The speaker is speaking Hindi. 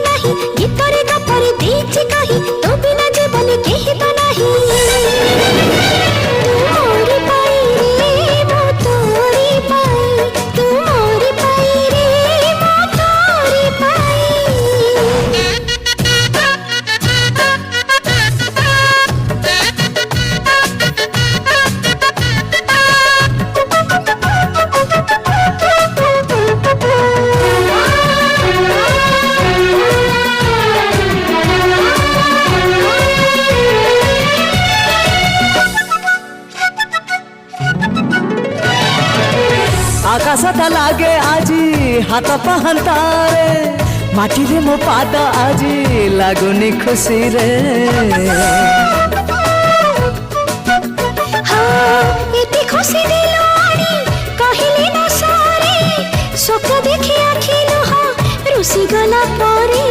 नहीं गीतरे गपरे दीची कही तो बिना जीवन केहि तो नहीं तू मोरी पाई रे मो तोरी पाई तू मोरी पाई रे मो तोरी पाई आकाशता लागे आजी हाथ पहनतारे माटी रे मो पाद आजी लागुनी खुशी रे हाँ इति खुशी दिलानी कहिले न सारे स्वप्न देखि आखिलो हाँ रुसी गला परे।